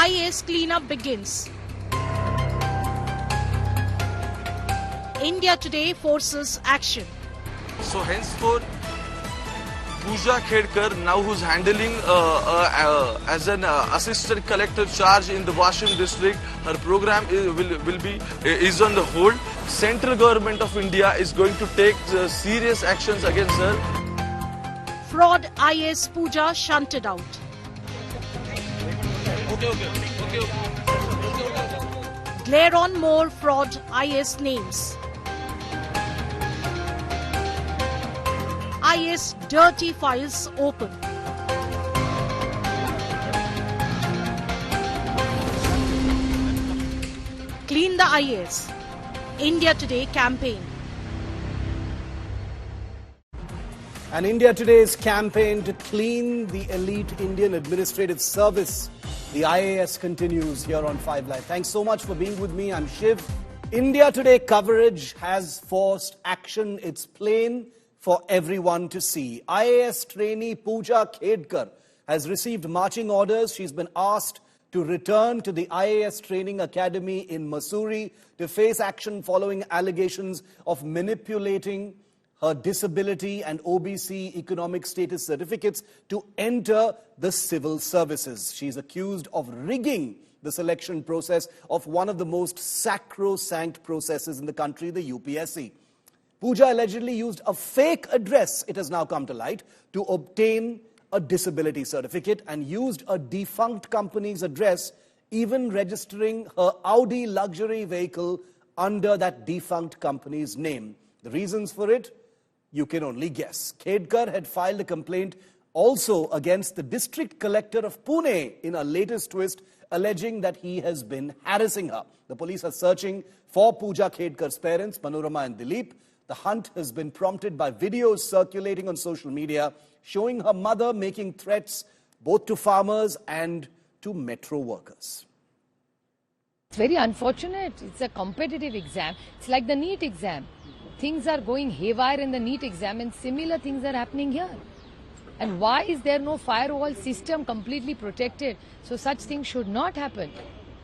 IAS cleanup begins. India Today forces action. So henceforth, Puja Khedkar, now who's handling as an assistant collector charge in the Washim district, her program is on the hold. Central government of India is going to take serious actions against her. Fraud IAS Puja shunted out. Glare on more fraud IAS names. IAS dirty files open. Clean the IAS. India Today campaign. And India Today's campaign to clean the elite Indian Administrative Service, the IAS, continues here on 5 Live. Thanks so much for being with me. I'm Shiv. India Today coverage has forced action. It's plain for everyone to see. IAS trainee Puja Khedkar has received marching orders. She's been asked to return to the IAS Training Academy in Mussoorie to face action following allegations of manipulating her disability and OBC economic status certificates to enter the civil services. She's accused of rigging the selection process of one of the most sacrosanct processes in the country, the UPSC. Puja allegedly used a fake address, it has now come to light, to obtain a disability certificate and used a defunct company's address, even registering her Audi luxury vehicle under that defunct company's name. The reasons for it? You can only guess. Khedkar had filed a complaint also against the district collector of Pune in a latest twist, alleging that he has been harassing her. The police are searching for Puja Khedkar's parents, Manorama and Dilip. The hunt has been prompted by videos circulating on social media showing her mother making threats both to farmers and to metro workers. It's very unfortunate. It's a competitive exam. It's like the NEET exam. Things are going haywire in the NEET exam and similar things are happening here. And why is there no firewall system completely protected? So such things should not happen.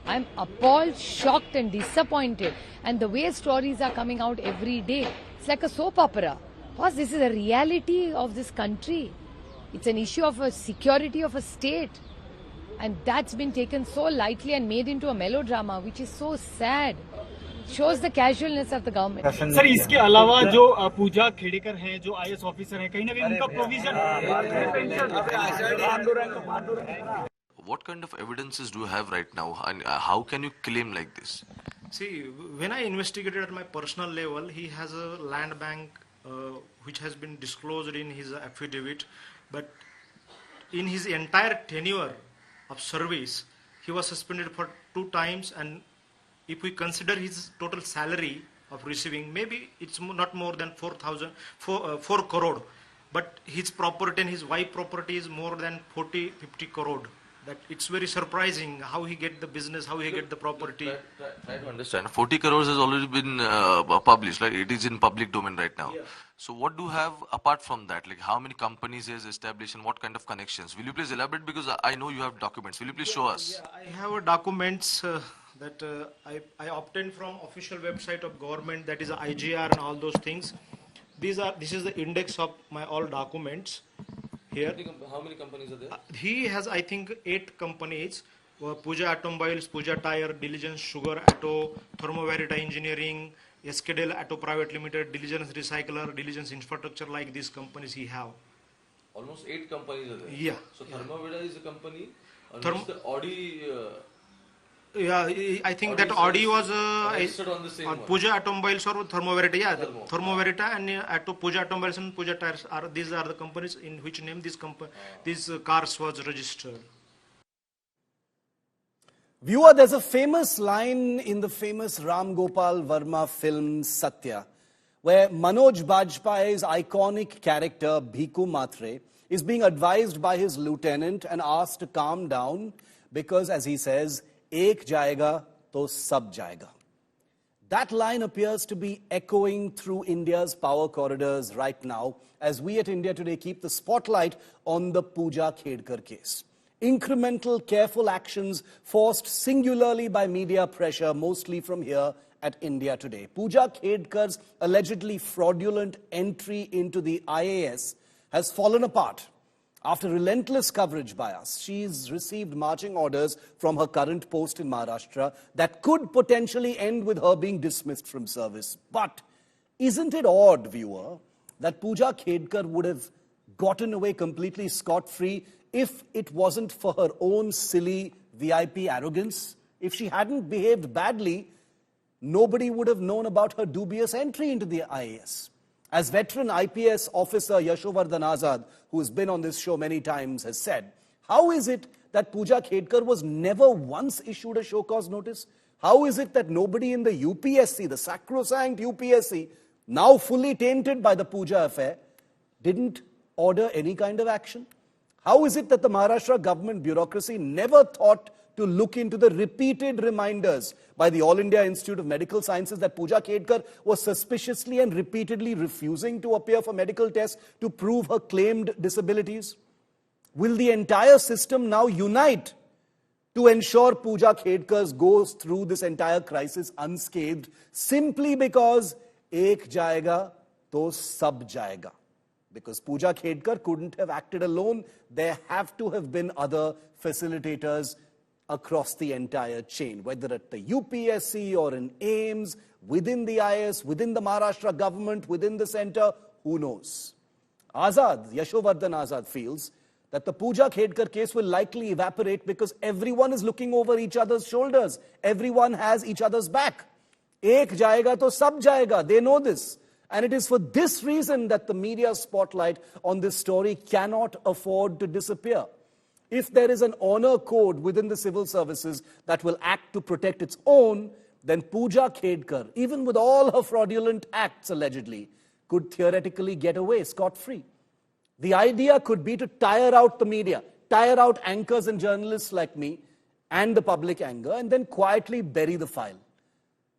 I'm appalled, shocked and disappointed. And the way stories are coming out every day, it's like a soap opera. Boss, this is a reality of this country. It's an issue of a security of a state. And that's been taken so lightly and made into a melodrama, which is so sad. Shows the casualness of the government. Sir इसके अलावा जो पूजा खेड़ेकर हैं जो IAS officer हैं कहीं ना कहीं उनका provision What kind of evidences do you have right now, and how can you claim like this? See, when I investigated at my personal level, he has a land bank which has been disclosed in his affidavit, but in his entire tenure of service, he was suspended for 2 times, and if we consider his total salary of receiving, maybe it's not more than 4 crore, but his property and his wife property is more than 40-50 crore. That it's very surprising how he get the business, how he get the property. Try to understand. 40 crores has already been published, right? It is in public domain right now. Yeah. So what do you have apart from that? Like how many companies he has established and what kind of connections? Will you please elaborate, because I know you have documents. Will you please show us? Yeah, I have documents that I obtained from official website of government, that is IGR and all those things. This is the index of my all documents. Here. How many companies are there? He has, I think, 8 companies. Puja Automobiles, Puja Tire, Diligence Sugar Auto, Thermoverita Engineering, Escadel Auto Private Limited, Diligence Recycler, Diligence Infrastructure, like these companies he have. Almost 8 companies are there. Yeah. So Thermoverita is a company. The Audi. Yeah, I think that Audi was on the same Puja Automobiles or Thermoverita. Yeah, Thermoverita and Puja Automobiles and Puja Tires these are the companies in which name these cars was registered. Viewer, there's a famous line in the famous Ram Gopal Verma film Satya, where Manoj Bajpayee's iconic character Bhiku Matre is being advised by his lieutenant and asked to calm down because, as he says, एक जाएगा तो सब जाएगा. That line appears to be echoing through India's power corridors right now as we at India Today keep the spotlight on the Puja Khedkar case. Incremental, careful actions forced singularly by media pressure, mostly from here at India Today. Puja Khedkar's allegedly fraudulent entry into the IAS has fallen apart after relentless coverage by us. She's received marching orders from her current post in Maharashtra that could potentially end with her being dismissed from service. But isn't it odd, viewer, that Puja Khedkar would have gotten away completely scot-free if it wasn't for her own silly VIP arrogance? If she hadn't behaved badly, nobody would have known about her dubious entry into the IAS. As veteran IPS officer Yashovardhan Azad, who has been on this show many times, has said, how is it that Puja Khedkar was never once issued a show cause notice? How is it that nobody in the UPSC, the sacrosanct UPSC, now fully tainted by the Puja affair, didn't order any kind of action? How is it that the Maharashtra government bureaucracy never thought to look into the repeated reminders by the All India Institute of Medical Sciences that Puja Khedkar was suspiciously and repeatedly refusing to appear for medical tests to prove her claimed disabilities? Will the entire system now unite to ensure Puja Khedkar goes through this entire crisis unscathed simply because ek jayega to sab jayega? Because Puja Khedkar couldn't have acted alone. There have to have been other facilitators across the entire chain, whether at the UPSC or in AIMS, within the IAS, within the Maharashtra government, within the centre, who knows? Azad, Yashovardhan Azad, feels that the Puja Khedkar case will likely evaporate because everyone is looking over each other's shoulders. Everyone has each other's back. Ek jayega to sab jayega. They know this. And it is for this reason that the media spotlight on this story cannot afford to disappear. If there is an honor code within the civil services that will act to protect its own, then Puja Khedkar, even with all her fraudulent acts allegedly, could theoretically get away scot-free. The idea could be to tire out the media, tire out anchors and journalists like me and the public anger, and then quietly bury the file.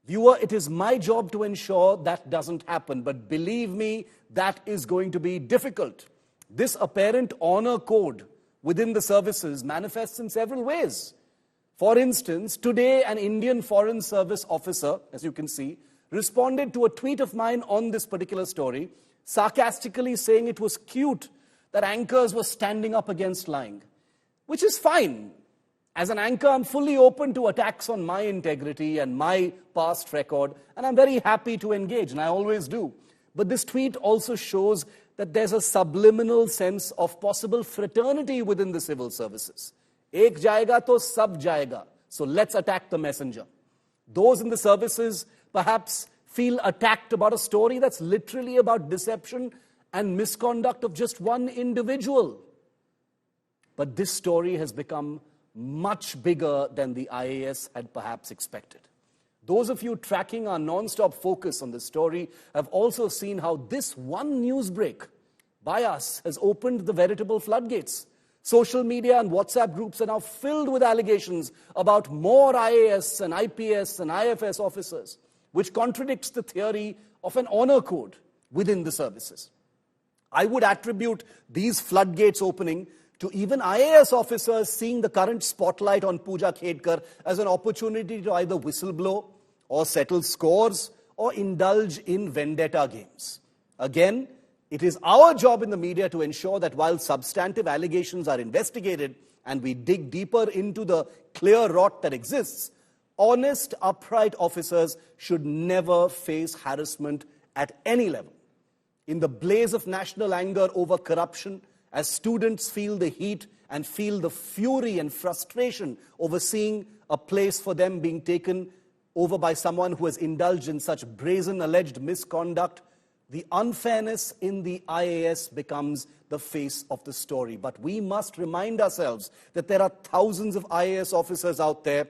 Viewer, it is my job to ensure that doesn't happen, but believe me, that is going to be difficult. This apparent honor code within the services manifests in several ways. For instance, today an Indian Foreign Service officer, as you can see, responded to a tweet of mine on this particular story, sarcastically saying it was cute that anchors were standing up against lying, which is fine. As an anchor, I'm fully open to attacks on my integrity and my past record, and I'm very happy to engage, and I always do. But this tweet also shows that there's a subliminal sense of possible fraternity within the civil services. Ek jayega to sab jayega. So let's attack the messenger. Those in the services perhaps feel attacked about a story that's literally about deception and misconduct of just one individual. But this story has become much bigger than the IAS had perhaps expected. Those of you tracking our non-stop focus on this story have also seen how this one news break by us has opened the veritable floodgates. Social media and WhatsApp groups are now filled with allegations about more IAS and IPS and IFS officers, which contradicts the theory of an honor code within the services. I would attribute these floodgates opening to even IAS officers seeing the current spotlight on Puja Khedkar as an opportunity to either whistleblow or settle scores or indulge in vendetta games. Again, it is our job in the media to ensure that while substantive allegations are investigated and we dig deeper into the clear rot that exists, honest, upright officers should never face harassment at any level. In the blaze of national anger over corruption, as students feel the heat and feel the fury and frustration over seeing a place for them being taken over by someone who has indulged in such brazen alleged misconduct, the unfairness in the IAS becomes the face of the story. But we must remind ourselves that there are thousands of IAS officers out there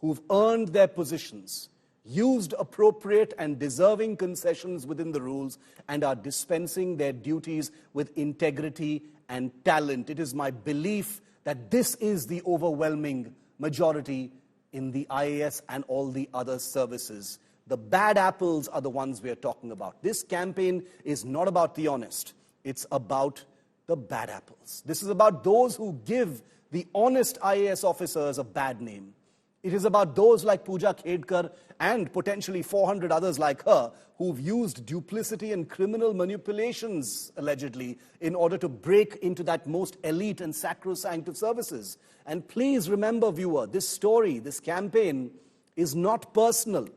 who've earned their positions, used appropriate and deserving concessions within the rules, and are dispensing their duties with integrity and talent. It is my belief that this is the overwhelming majority in the IAS and all the other services. The bad apples are the ones we are talking about. This campaign is not about the honest. It's about the bad apples. This is about those who give the honest IAS officers a bad name. It is about those like Puja Khedkar and potentially 400 others like her who've used duplicity and criminal manipulations, allegedly, in order to break into that most elite and sacrosanct of services. And please remember, viewer, this story, this campaign is not personal.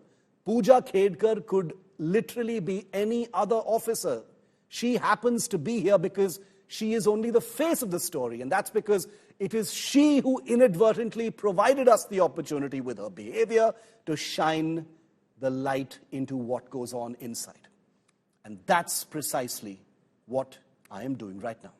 Puja Khedkar could literally be any other officer. She happens to be here because she is only the face of the story, and that's because it is she who inadvertently provided us the opportunity with her behavior to shine the light into what goes on inside. And that's precisely what I am doing right now.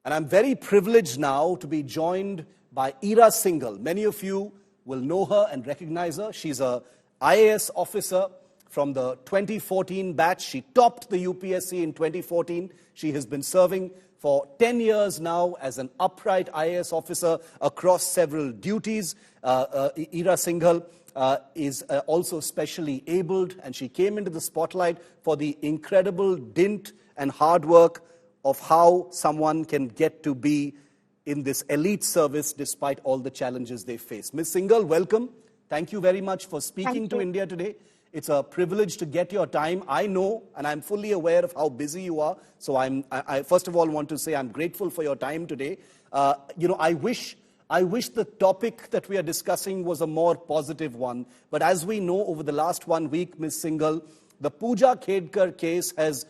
And I'm very privileged now to be joined by Ira Singhal. Many of you will know her and recognize her. She's a IAS officer from the 2014 batch. She topped the UPSC in 2014. She has been serving for 10 years now as an upright IAS officer across several duties. Ira Singhal is also specially abled, and she came into the spotlight for the incredible dint and hard work of how someone can get to be in this elite service despite all the challenges they face. Ms. Singhal, welcome. Thank you very much for speaking to India Today. It's a privilege to get your time. I know, and I'm fully aware of how busy you are. So I first of all want to say I'm grateful for your time today. I wish the topic that we are discussing was a more positive one. But as we know, over the last 1 week, Ms. Singhal, the Puja Khedkar case has,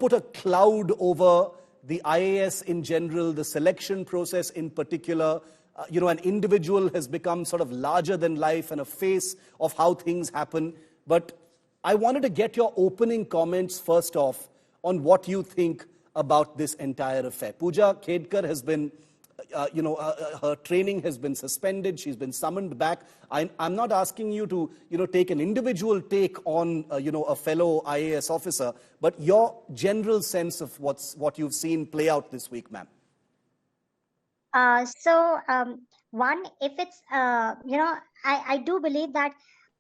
put a cloud over the IAS in general, the selection process in particular. An individual has become sort of larger than life and a face of how things happen. But I wanted to get your opening comments first off on what you think about this entire affair. Puja Khedkar has been, her training has been suspended. She's been summoned back. I'm not asking you to, take an individual take on, a fellow IAS officer, but your general sense of what you've seen play out this week, ma'am. One, if it's, I do believe that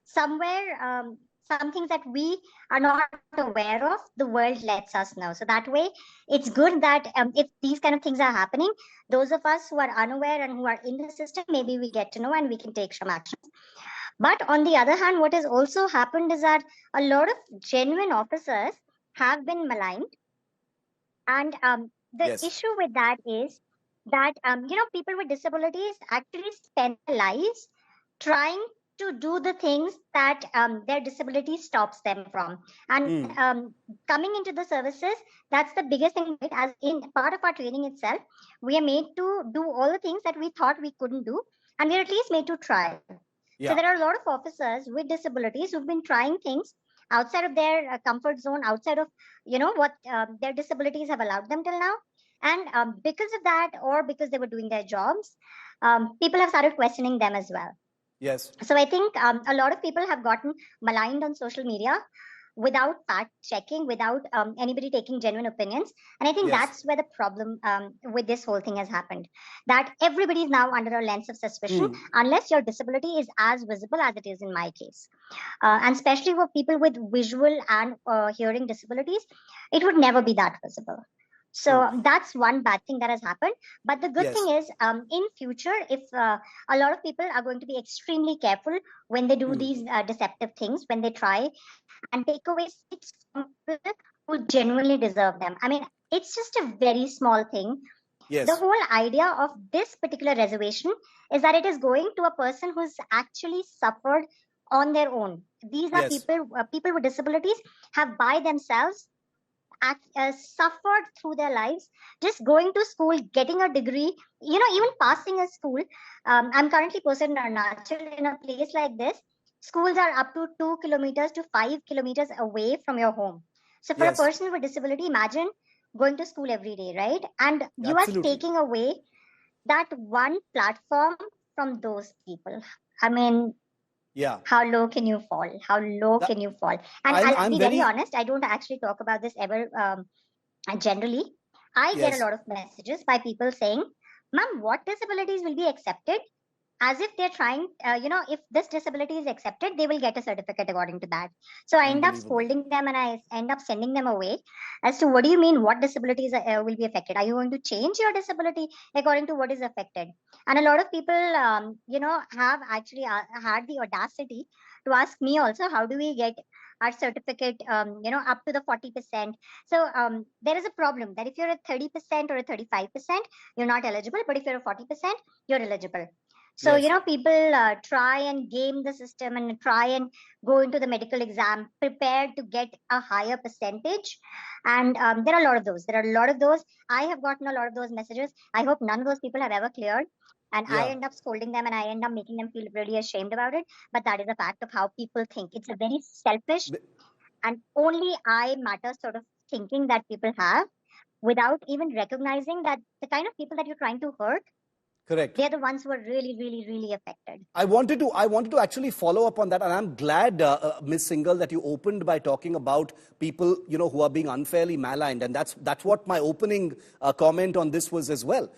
somewhere, some things that we are not aware of, the world lets us know. So that way, it's good that if these kind of things are happening, those of us who are unaware and who are in the system, maybe we get to know and we can take some action. But on the other hand, what has also happened is that a lot of genuine officers have been maligned. And the issue with that is that, people with disabilities actually spend their lives trying to do the things that their disability stops them from. And coming into the services, that's the biggest thing. Right? As in part of our training itself, we are made to do all the things that we thought we couldn't do, and we're at least made to try. Yeah. So there are a lot of officers with disabilities who've been trying things outside of their comfort zone, outside of, what their disabilities have allowed them till now. And because of that, or because they were doing their jobs, people have started questioning them as well. Yes. So I think a lot of people have gotten maligned on social media without fact checking, without anybody taking genuine opinions. And I think that's where the problem with this whole thing has happened. That everybody is now under a lens of suspicion, unless your disability is as visible as it is in my case. And especially for people with visual and hearing disabilities, it would never be that visible. So that's one bad thing that has happened. But the good thing is, in future, if a lot of people are going to be extremely careful when they do these deceptive things, when they try and take away seats from people who genuinely deserve them. I mean, it's just a very small thing. Yes. The whole idea of this particular reservation is that it is going to a person who's actually suffered on their own. These are people with disabilities have by themselves suffered through their lives, just going to school, getting a degree, even passing a school. I'm currently posted in Arunachal. In a place like this, schools are up to 2 kilometers to 5 kilometers away from your home. So for a person with disability, imagine going to school every day, right? And you are taking away that one platform from those people. I mean, how low can you fall? How low can you fall? And I'll be very honest, I don't actually talk about this ever generally. I get a lot of messages by people saying, Ma'am, what disabilities will be accepted as if they're trying, if this disability is accepted, they will get a certificate according to that. So I end up scolding them and I end up sending them away as to, what do you mean, what disabilities will be affected? Are you going to change your disability according to what is affected? And a lot of people, have actually had the audacity to ask me also, how do we get our certificate, up to the 40%? So there is a problem that if you're at 30% or a 35%, you're not eligible, but if you're a 40%, you're eligible. So, Yes. People try and game the system and try and go into the medical exam prepared to get a higher percentage. And there are a lot of those. There are a lot of those. I have gotten a lot of those messages. I hope none of those people have ever cleared. And I Yeah. end up scolding them and I end up making them feel really ashamed about it. But that is a fact of how people think. It's a very selfish and only I matter sort of thinking that people have, without even recognizing that the kind of people that you're trying to hurt, Correct. they're the ones who are really, really, really affected. I wanted to actually follow up on that, and I'm glad, Ms. Singhal, that you opened by talking about people, who are being unfairly maligned, and that's what my opening comment on this was as well.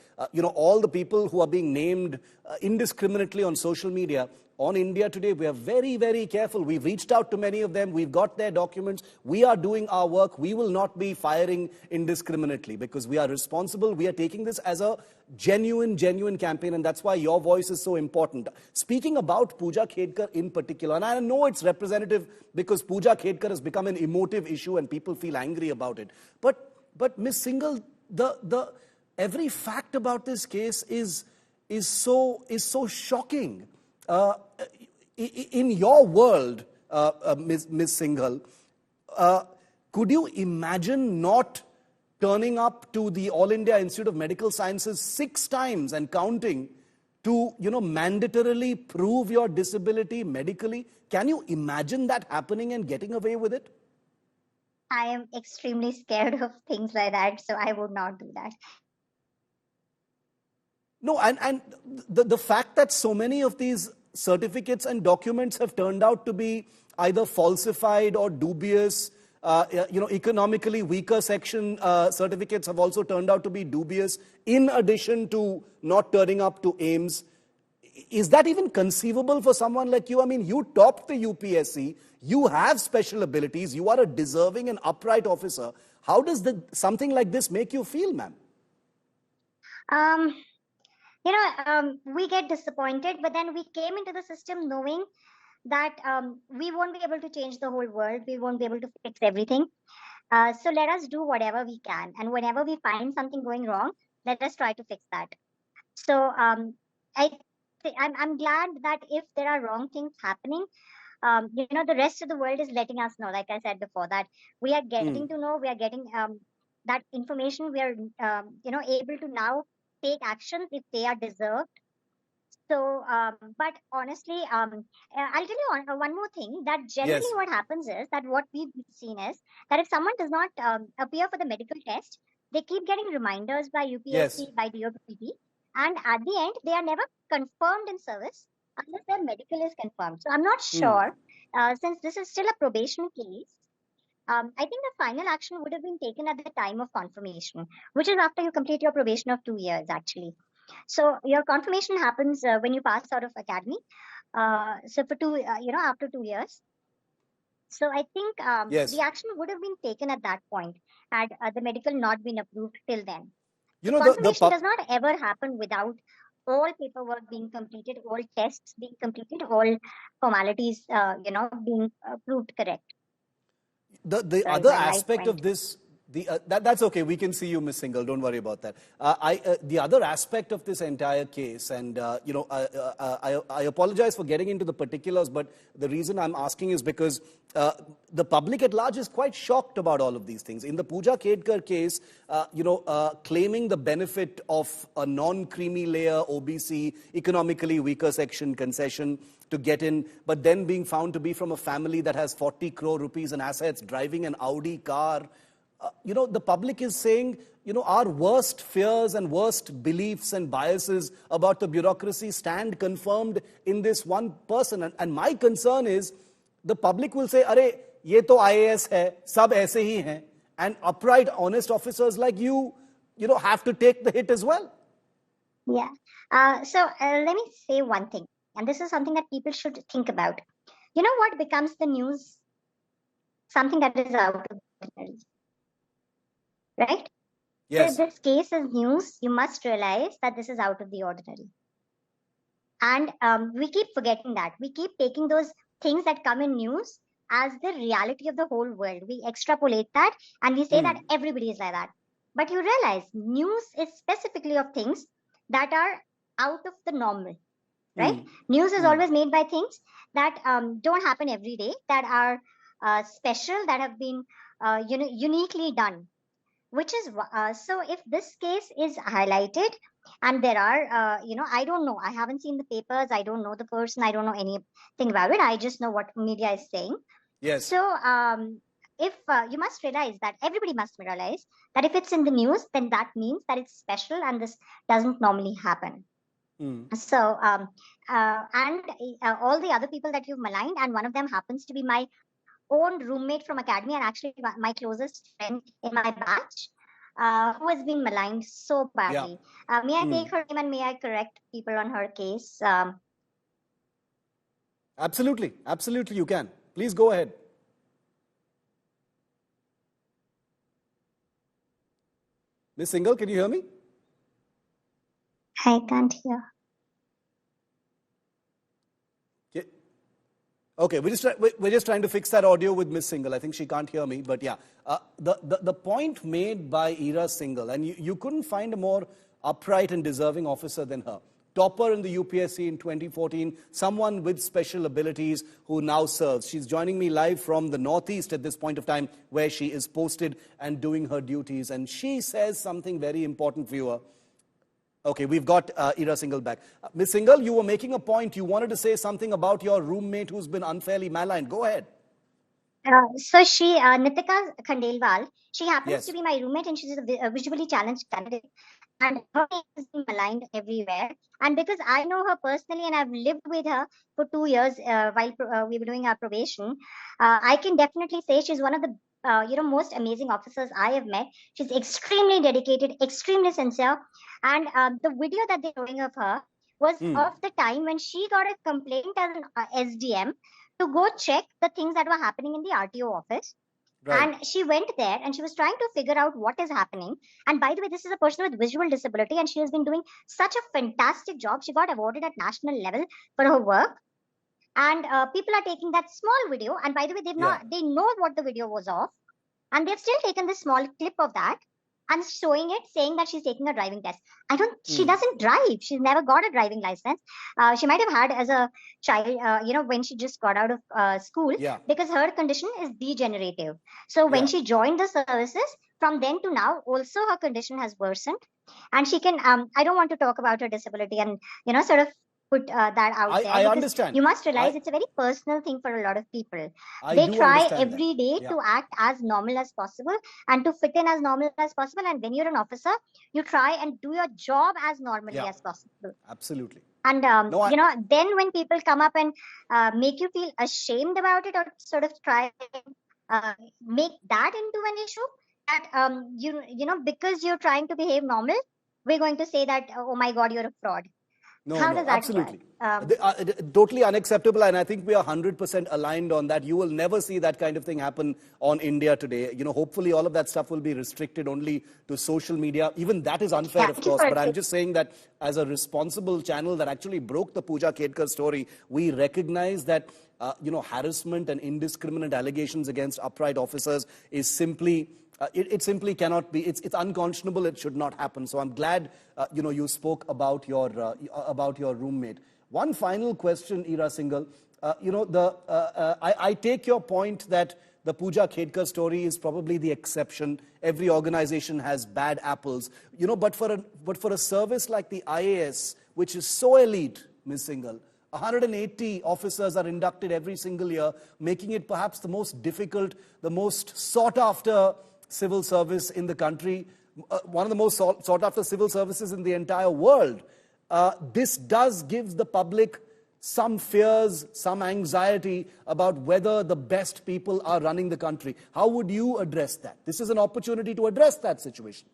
All the people who are being named indiscriminately on social media. On India Today, we are very, very careful. We've reached out to many of them. We've got their documents. We are doing our work. We will not be firing indiscriminately because we are responsible. We are taking this as a genuine campaign, and that's why your voice is so important. Speaking about Puja Khedkar in particular, and I know it's representative because Puja Khedkar has become an emotive issue and people feel angry about it. But Ms. Singhal, the every fact about this case is so shocking. In your world, Ms. Singhal, could you imagine not turning up to the All India Institute of Medical Sciences 6 times and counting to, mandatorily prove your disability medically? Can you imagine that happening and getting away with it? I am extremely scared of things like that, so I would not do that. No, and the fact that so many of these certificates and documents have turned out to be either falsified or dubious, economically weaker section certificates have also turned out to be dubious, in addition to not turning up to AIIMS. Is that even conceivable for someone like you? I mean, you topped the UPSC, you have special abilities, you are a deserving and upright officer. How does something like this make you feel, ma'am? We get disappointed, but then we came into the system knowing that we won't be able to change the whole world. We won't be able to fix everything. So let us do whatever we can. And whenever we find something going wrong, let us try to fix that. So I'm glad that if there are wrong things happening, the rest of the world is letting us know, like I said before, that we are getting to know, we are getting that information. We are, able to now take actions if they are deserved. So, but honestly, I'll tell you one more thing, that generally what happens is that what we've seen is that if someone does not appear for the medical test, they keep getting reminders by UPSC, by DOPT, and at the end, they are never confirmed in service unless their medical is confirmed. So I'm not sure, since this is still a probation case, I think the final action would have been taken at the time of confirmation, which is after you complete your probation of 2 years, actually. So your confirmation happens when you pass out of academy. So for after 2 years. So I think the action would have been taken at that point had the medical not been approved till then. Confirmation does not ever happen without all paperwork being completed, all tests being completed, all formalities, being proved correct. The other aspect of this, that's okay. We can see you, Ms. Singhal. Don't worry about that. The other aspect of this entire case, and I apologize for getting into the particulars, but the reason I'm asking is because the public at large is quite shocked about all of these things. In the Puja Khedkar case, claiming the benefit of a non-creamy layer OBC, economically weaker section concession to get in, but then being found to be from a family that has 40 crore rupees in assets, driving an Audi car. The public is saying, our worst fears and worst beliefs and biases about the bureaucracy stand confirmed in this one person. And my concern is, the public will say, "Arey, ye to IAS hai, sab aise hi hain," and upright, honest officers like you, have to take the hit as well. Yeah. Let me say one thing, and this is something that people should think about. You know what becomes the news? Something that is out of the ordinary, right? So if Yes. this case is news, you must realize that this is out of the ordinary. And we keep forgetting that. We keep taking those things that come in news as the reality of the whole world. We extrapolate that and we say that everybody is like that. But you realize news is specifically of things that are out of the normal, right? News is always made by things that don't happen every day, that are special, that have been uniquely done. Which is so if this case is highlighted and there are I don't know, I haven't seen the papers, I don't know the person, I don't know anything about it, I just know what media is saying. Yes. So if you must realize that everybody must realize that if it's in the news, then that means that it's special and this doesn't normally happen. So all the other people that you've maligned, and one of them happens to be my own roommate from academy and actually my closest friend in my batch, who has been maligned so badly. May I take her name and may I correct people on her case? Absolutely. Absolutely, you can. Please go ahead. Ms. Singhal, can you hear me? I can't hear. Okay, we're just trying to fix that audio with Ms. Singhal. I think she can't hear me, but yeah. The point made by Ira Singhal, and you couldn't find a more upright and deserving officer than her. Topper in the UPSC in 2014, someone with special abilities who now serves. She's joining me live from the Northeast at this point of time, where she is posted and doing her duties. And she says something very important, viewer. Okay, we've got Ira Singhal back. Ms. Singhal, you were making a point. You wanted to say something about your roommate who's been unfairly maligned. Go ahead. So she, Nitika Khandelwal, she happens to be my roommate and she's a visually challenged candidate. And her name has been maligned everywhere. And because I know her personally and I've lived with her for 2 years while we were doing our probation, I can definitely say she's one of the most amazing officers I have met. She's extremely dedicated, extremely sincere. And the video that they're showing of her was of the time when she got a complaint as an SDM to go check the things that were happening in the RTO office. Right. And she went there and she was trying to figure out what is happening. And by the way, this is a person with visual disability and she has been doing such a fantastic job. She got awarded at national level for her work. And people are taking that small video. And by the way, they know what the video was of. And they've still taken this small clip of that and showing it, saying that she's taking a driving test. She doesn't drive. She's never got a driving license. She might have had as a child, when she just got out of school, because her condition is degenerative. So when she joined the services, from then to now, also her condition has worsened. And she can, I don't want to talk about her disability and, sort of put that out there. I understand. You must realize it's a very personal thing for a lot of people. They try every day to act as normal as possible and to fit in as normal as possible. And when you're an officer, you try and do your job as normally as possible. Absolutely. And, then when people come up and make you feel ashamed about it or sort of try and make that into an issue, that, because you're trying to behave normal, we're going to say that, oh my God, you're a fraud. How does that absolutely. Totally unacceptable, and I think we are 100% aligned on that. You will never see that kind of thing happen on India Today. Hopefully all of that stuff will be restricted only to social media. Even that is unfair, of course, but I'm just saying that as a responsible channel that actually broke the Puja Kedkar story, we recognize that harassment and indiscriminate allegations against upright officers is simply it simply cannot be. It's unconscionable. It should not happen. So I'm glad you spoke about your roommate. One final question, Ira Singhal. I take your point that the Puja Kedkar story is probably the exception. Every organization has bad apples. But for a service like the IAS, which is so elite, Ms. Singhal, 180 officers are inducted every single year, making it perhaps the most difficult, the most sought-after civil service in the country, one of the most sought-after civil services in the entire world. This does give the public some fears, some anxiety about whether the best people are running the country. How would you address that? This is an opportunity to address that situation.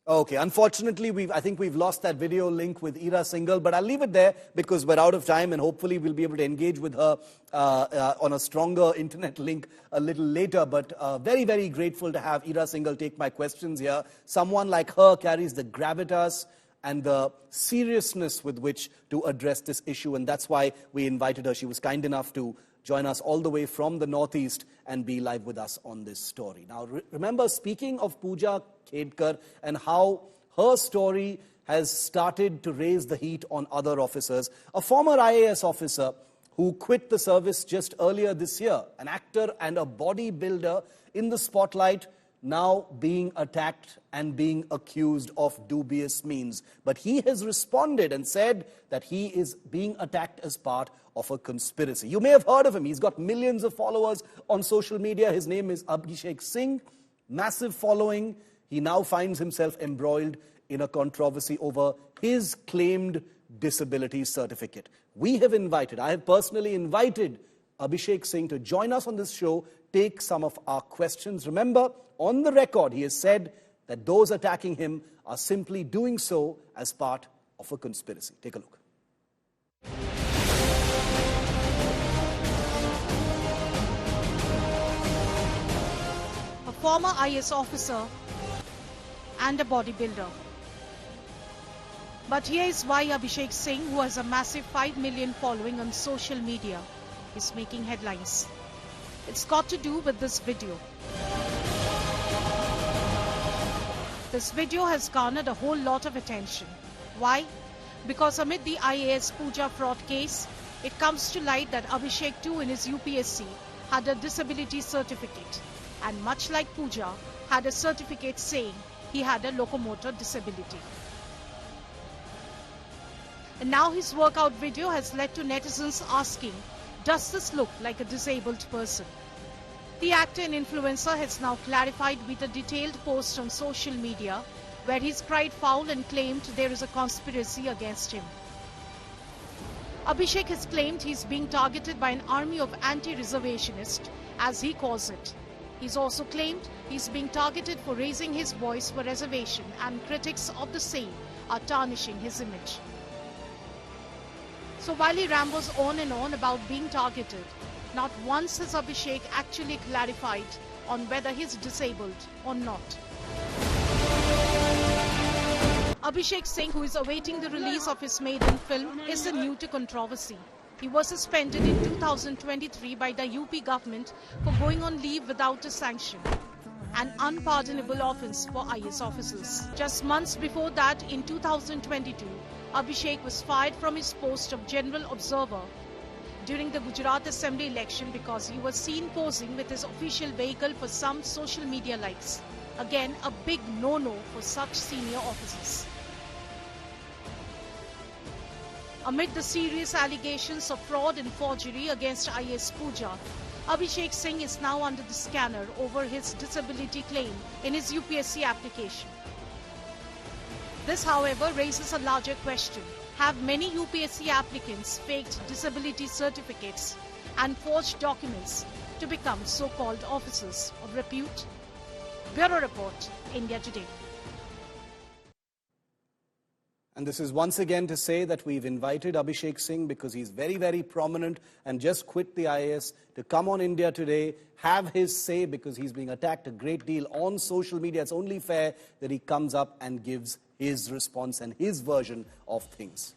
Okay, unfortunately, I think we've lost that video link with Ira Singhal, but I'll leave it there because we're out of time and hopefully we'll be able to engage with her on a stronger internet link a little later. But very, very grateful to have Ira Singhal take my questions here. Someone like her carries the gravitas and the seriousness with which to address this issue, and that's why we invited her. She was kind enough to join us all the way from the Northeast and be live with us on this story. Now, remember, speaking of Puja Khedkar and how her story has started to raise the heat on other officers, a former IAS officer who quit the service just earlier this year, an actor and a bodybuilder in the spotlight, now being attacked and being accused of dubious means. But he has responded and said that he is being attacked as part of a conspiracy. You may have heard of him. He's got millions of followers on social media. His name is Abhishek Singh. Massive following. He now finds himself embroiled in a controversy over his claimed disability certificate. I have personally invited Abhishek Singh to join us on this show, take some of our questions. Remember, on the record, he has said that those attacking him are simply doing so as part of a conspiracy. Take a look. A former IAS officer and a bodybuilder. But here is why Abhishek Singh, who has a massive 5 million following on social media, is making headlines. It's got to do with this video. This video has garnered a whole lot of attention. Why? Because amid the IAS Puja fraud case, it comes to light that Abhishek too in his UPSC had a disability certificate, and much like Puja, had a certificate saying he had a locomotor disability. And now his workout video has led to netizens asking, does this look like a disabled person? The actor and influencer has now clarified with a detailed post on social media where he's cried foul and claimed there is a conspiracy against him. Abhishek has claimed he's being targeted by an army of anti-reservationists, as he calls it. He's also claimed he's being targeted for raising his voice for reservation, and critics of the same are tarnishing his image. So while he rambles on and on about being targeted, not once has Abhishek actually clarified on whether he's disabled or not. Abhishek Singh, who is awaiting the release of his maiden film, is new to controversy. He was suspended in 2023 by the UP government for going on leave without a sanction, an unpardonable offence for IAS officers. Just months before that, in 2022, Abhishek was fired from his post of General Observer during the Gujarat Assembly election because he was seen posing with his official vehicle for some social media likes. Again, a big no-no for such senior officers. Amid the serious allegations of fraud and forgery against IAS Puja, Abhishek Singh is now under the scanner over his disability claim in his UPSC application. This, however, raises a larger question. Have many UPSC applicants faked disability certificates and forged documents to become so-called officers of repute? Bureau Report, India Today. And this is once again to say that we've invited Abhishek Singh because he's very, very prominent and just quit the IAS to come on India Today, have his say because he's being attacked a great deal on social media. It's only fair that he comes up and gives his response and his version of things.